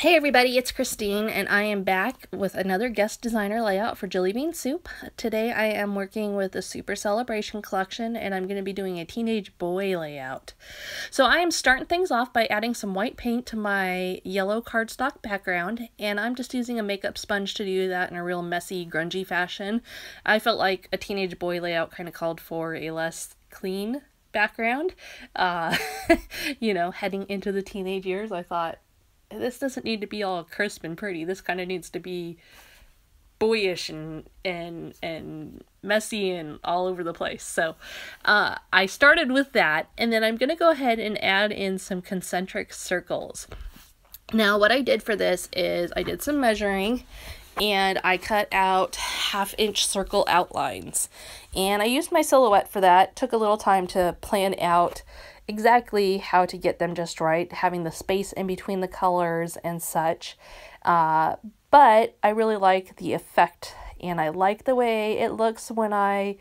Hey everybody, it's Christine and I am back with another guest designer layout for Jillibean Soup. Today I am working with the Super Celebration collection and I'm going to be doing a teenage boy layout. So I am starting things off by adding some white paint to my yellow cardstock background, and I'm just using a makeup sponge to do that in a real messy, grungy fashion. I felt like a teenage boy layout kind of called for a less clean background. Heading into the teenage years, I thought, this doesn't need to be all crisp and pretty. This kind of needs to be boyish and messy and all over the place. So I started with that, and then I'm going to go ahead and add in some concentric circles. Now what I did for this is I did some measuring and I cut out 1/2 inch circle outlines. And I used my silhouette for that. Took a little time to plan out exactly how to get them just right, having the space in between the colors and such. But I really like the effect, and I like the way it looks when I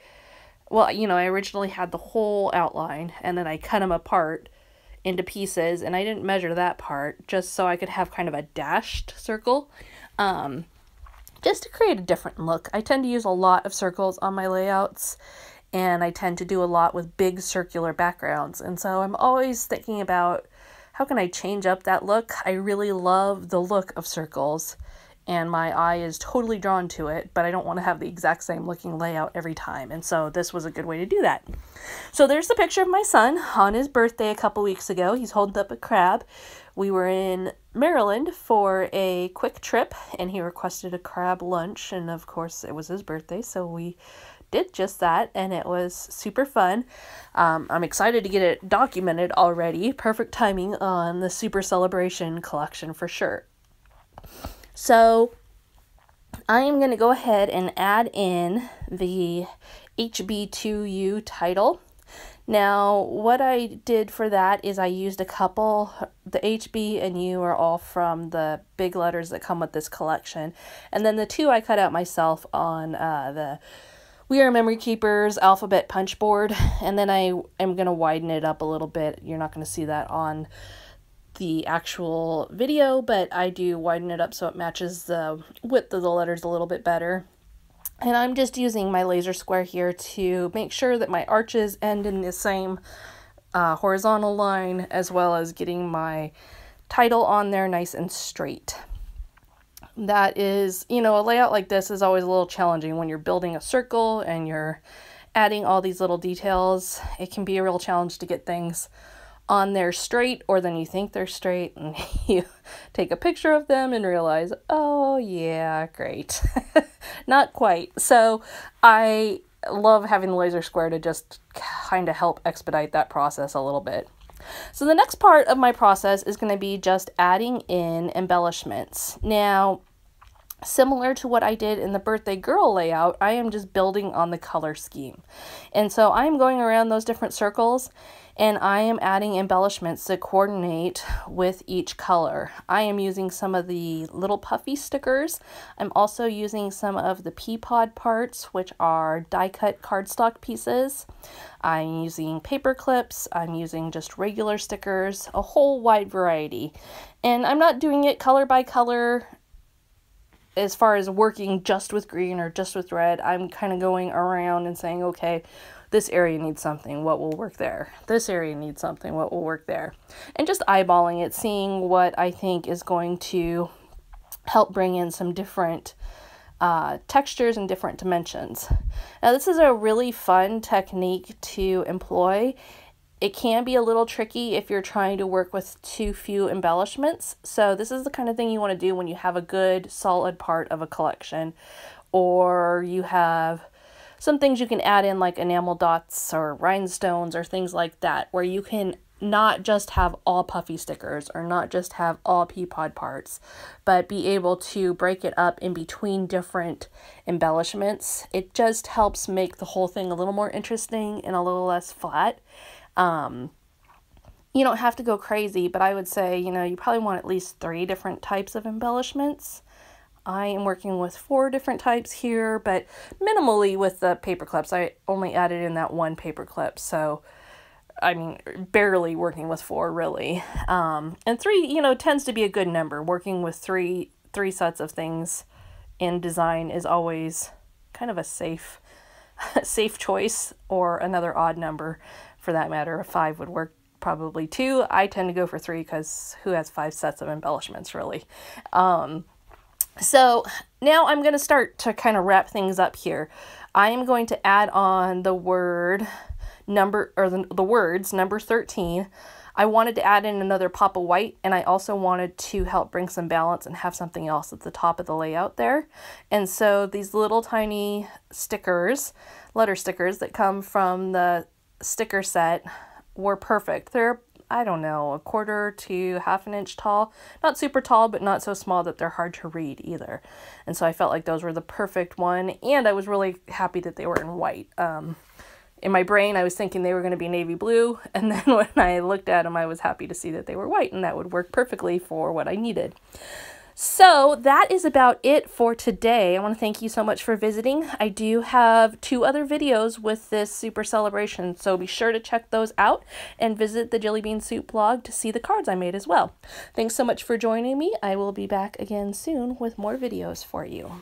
originally had the whole outline and then I cut them apart into pieces, and I didn't measure that part just so I could have kind of a dashed circle. Just to create a different look. I tend to use a lot of circles on my layouts, and I tend to do a lot with big circular backgrounds, and so I'm always thinking about how can I change up that look. I really love the look of circles, and my eye is totally drawn to it, but I don't want to have the exact same looking layout every time, and so this was a good way to do that. So there's the picture of my son on his birthday a couple weeks ago. He's holding up a crab. We were in Maryland for a quick trip, and he requested a crab lunch, and of course it was his birthday, so we did just that, and it was super fun. I'm excited to get it documented already. Perfect timing on the Super Celebration collection for sure. So I am going to go ahead and add in the HB2U title. Now, what I did for that is I used a couple. The HB and U are all from the big letters that come with this collection. And then the 2 I cut out myself on the We Are Memory Keepers alphabet punch board. And then I am going to widen it up a little bit. You're not going to see that on the actual video, but I do widen it up so it matches the width of the letters a little bit better. And I'm just using my laser square here to make sure that my arches end in the same horizontal line, as well as getting my title on there nice and straight. That is, a layout like this is always a little challenging when you're building a circle and you're adding all these little details. It can be a real challenge to get things on there straight, or then you think they're straight and you take a picture of them and realize, oh yeah, great. Not quite. So I love having the laser square to just kind of help expedite that process a little bit. So the next part of my process is going to be just adding in embellishments. Now, similar to what I did in the birthday girl layout, I am just building on the color scheme. And so I'm going around those different circles and I am adding embellishments that coordinate with each color. I am using some of the little puffy stickers. I'm also using some of the pea pod parts, which are die cut cardstock pieces. I'm using paper clips. I'm using just regular stickers, a whole wide variety. And I'm not doing it color by color as far as working just with green or just with red. I'm kind of going around and saying, okay, this area needs something, what will work there? This area needs something, what will work there? And just eyeballing it, seeing what I think is going to help bring in some different textures and different dimensions. Now, this is a really fun technique to employ. It can be a little tricky if you're trying to work with too few embellishments. So this is the kind of thing you want to do when you have a good solid part of a collection, or you have some things you can add in like enamel dots or rhinestones or things like that, where you can not just have all puffy stickers or not just have all pea pod parts, but be able to break it up in between different embellishments. It just helps make the whole thing a little more interesting and a little less flat. You don't have to go crazy, but I would say, you probably want at least 3 different types of embellishments. I am working with 4 different types here, but minimally with the paper clips. I only added in that 1 paper clip, so I mean, barely working with 4 really. And 3, you know, tends to be a good number. Working with three sets of things in design is always kind of a safe choice, or another odd number for that matter. 5 would work probably too. I tend to go for 3 because who has 5 sets of embellishments really? So now I'm going to start to kind of wrap things up here. I am going to add on the word number, or the words number 13. I wanted to add in another pop of white, and I also wanted to help bring some balance and have something else at the top of the layout there. And so these little tiny stickers, letter stickers that come from the sticker set were perfect. They're, I don't know, 1/4 to 1/2 inch tall. Not super tall, but not so small that they're hard to read either. And so I felt like those were the perfect one, and I was really happy that they were in white. In my brain, I was thinking they were going to be navy blue, and then when I looked at them, I was happy to see that they were white, and that would work perfectly for what I needed. So that is about it for today. I want to thank you so much for visiting. I do have 2 other videos with this super celebration, so be sure to check those out and visit the Jillibean Soup blog to see the cards I made as well. Thanks so much for joining me. I will be back again soon with more videos for you.